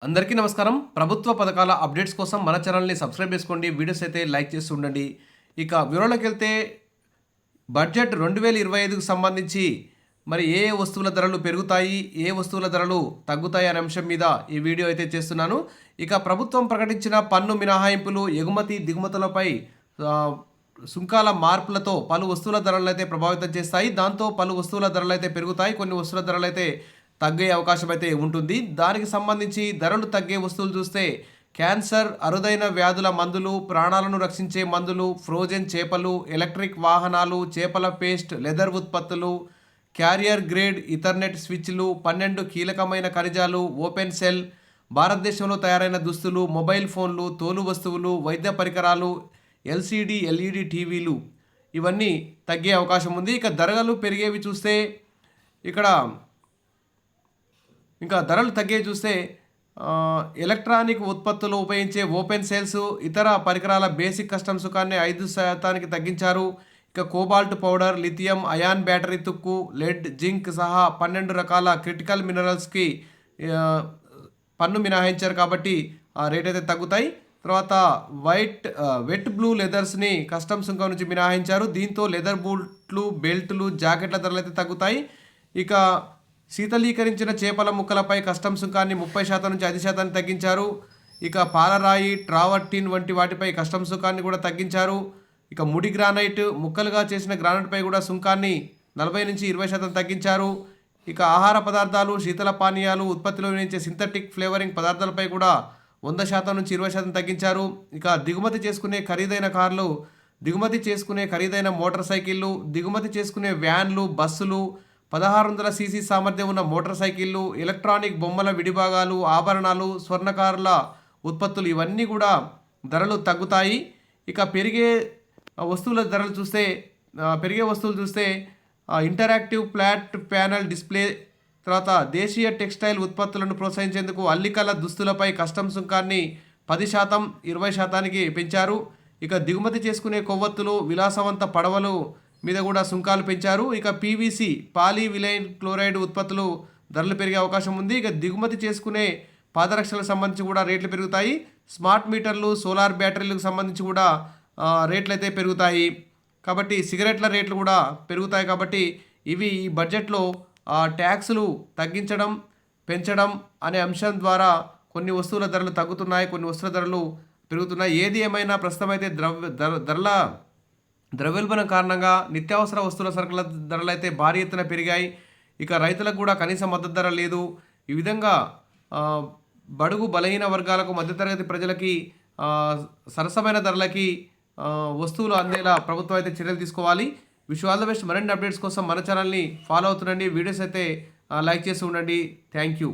అందరికీ నమస్కారం. ప్రభుత్వ పథకాల అప్డేట్స్ కోసం మన ఛానల్ని సబ్స్క్రైబ్ చేసుకోండి. వీడియోస్ అయితే లైక్ చేస్తూ ఉండండి. ఇక వివరాల్లోకి వెళ్తే బడ్జెట్ 2025కు సంబంధించి మరి ఏ ఏ వస్తువుల ధరలు పెరుగుతాయి, ఏ వస్తువుల ధరలు తగ్గుతాయి అనే అంశం మీద ఈ వీడియో అయితే చేస్తున్నాను. ఇక ప్రభుత్వం ప్రకటించిన పన్ను మినహాయింపులు, ఎగుమతి దిగుమతులపై సుంకాల మార్పులతో పలు వస్తువుల ధరలను అయితే ప్రభావితం చేస్తాయి. దాంతో పలు వస్తువుల ధరలు అయితే పెరుగుతాయి, కొన్ని వస్తువుల ధరలు అయితే తగ్గే అవకాశం అయితే ఉంటుంది. దానికి సంబంధించి ధరలు తగ్గే వస్తువులు చూస్తే క్యాన్సర్, అరుదైన వ్యాధుల మందులు, ప్రాణాలను రక్షించే మందులు, ఫ్రోజన్ చేపలు, ఎలక్ట్రిక్ వాహనాలు, చేపల పేస్ట్, లెదర్ ఉత్పత్తులు, క్యారియర్ గ్రేడ్ ఇథర్నెట్ స్విచ్లు, 12 కీలకమైన ఖనిజాలు, ఓపెన్ సెల్, భారతదేశంలో తయారైన దుస్తులు, మొబైల్ ఫోన్లు, తోలు వస్తువులు, వైద్య పరికరాలు, ఎల్సిడి ఎల్ఈడి టీవీలు ఇవన్నీ తగ్గే అవకాశం ఉంది. ఇక ధరలు పెరిగేవి చూస్తే ఇంకా ధరలు తగ్గే చూస్తే ఎలక్ట్రానిక్ ఉత్పత్తులు ఉపయోగించే ఓపెన్ సెల్స్, ఇతర పరికరాల బేసిక్ కస్టమ్ సుంకాన్ని 5% తగ్గించారు. ఇక cobalt powder, lithium ion battery తుక్కు, లెడ్, జింక్ సహా 12 రకాల క్రిటికల్ మినరల్స్కి పన్ను మినహాయించారు కాబట్టి ఆ రేట్ అయితే తగ్గుతాయి. తర్వాత వెట్ బ్లూ లెదర్స్ని కస్టమ్ సుంకం నుంచి మినహాయించారు. దీంతో లెదర్ బూట్లు, బెల్ట్లు, జాకెట్ల ధరలు అయితే తగ్గుతాయి. ఇక శీతలీకరించిన చేపల ముక్కలపై కస్టమ్ సుంకాన్ని 30% నుంచి 5% తగ్గించారు. ఇక పాలరాయి, ట్రావర్టిన్ వంటి వాటిపై కస్టమ్ సుంకాన్ని కూడా తగ్గించారు. ఇక ముడి గ్రానైట్, ముక్కలుగా చేసిన గ్రానైట్పై కూడా సుంకాన్ని 40 నుంచి 20% తగ్గించారు. ఇక ఆహార పదార్థాలు, శీతల పానీయాలు, ఉత్పత్తిలో వినియోగించే సింథటిక్ ఫ్లేవరింగ్ పదార్థాలపై కూడా 100% నుంచి 20% తగ్గించారు. ఇక దిగుమతి చేసుకునే ఖరీదైన కార్లు, దిగుమతి చేసుకునే ఖరీదైన మోటార్ సైకిళ్ళు, దిగుమతి చేసుకునే వ్యాన్లు, బస్సులు, 1600 సీసీ సామర్థ్యం ఉన్న మోటార్ సైకిళ్ళు, ఎలక్ట్రానిక్ బొమ్మల విడిభాగాలు, ఆభరణాలు, స్వర్ణకారుల ఉత్పత్తులు ఇవన్నీ కూడా ధరలు తగ్గుతాయి. ఇక పెరిగే వస్తువుల ధరలు చూస్తే ఇంటరాక్టివ్ ఫ్లాట్ ప్యానల్ డిస్ప్లే, తర్వాత దేశీయ టెక్స్టైల్ ఉత్పత్తులను ప్రోత్సహించేందుకు అల్లికల దుస్తులపై కస్టమ్ సుంకాన్ని 10%, 20%కి పెంచారు. ఇక దిగుమతి చేసుకునే కొవ్వొత్తులు, విలాసవంత పడవలు మీద కూడా సుంకాలు పెంచారు. ఇక పీవీసీ, పాలీవిలైన్ క్లోరైడ్ ఉత్పత్తులు ధరలు పెరిగే అవకాశం ఉంది. ఇక దిగుమతి చేసుకునే పాదరక్షలకు సంబంధించి కూడా రేట్లు పెరుగుతాయి. స్మార్ట్ మీటర్లు, సోలార్ బ్యాటరీలకు సంబంధించి కూడా రేట్లు అయితే పెరుగుతాయి. కాబట్టి సిగరెట్ల రేట్లు కూడా పెరుగుతాయి. కాబట్టి ఇవి ఈ బడ్జెట్లో ట్యాక్సులు తగ్గించడం, పెంచడం అనే అంశం ద్వారా కొన్ని వస్తువుల ధరలు తగ్గుతున్నాయి, కొన్ని వస్తువుల ధరలు పెరుగుతున్నాయి. ఏది ఏమైనా ప్రస్తుతం అయితే ద్రవ్యోల్బణం కారణంగా నిత్యావసర వస్తువుల సరుకుల ధరలు అయితే భారీ ఎత్తున పెరిగాయి. ఇక రైతులకు కూడా కనీస మద్దతు ధర లేదు. ఈ విధంగా బడుగు బలహీన వర్గాలకు, మధ్యతరగతి ప్రజలకి సరసమైన ధరలకి వస్తువులు అందేలా ప్రభుత్వం అయితే చర్యలు తీసుకోవాలి. Wish all the best. మరిన్ని అప్డేట్స్ కోసం మన ఛానల్ని ఫాలో అవుతుండండి. వీడియోస్ అయితే లైక్ చేసి ఉండండి. Thank you.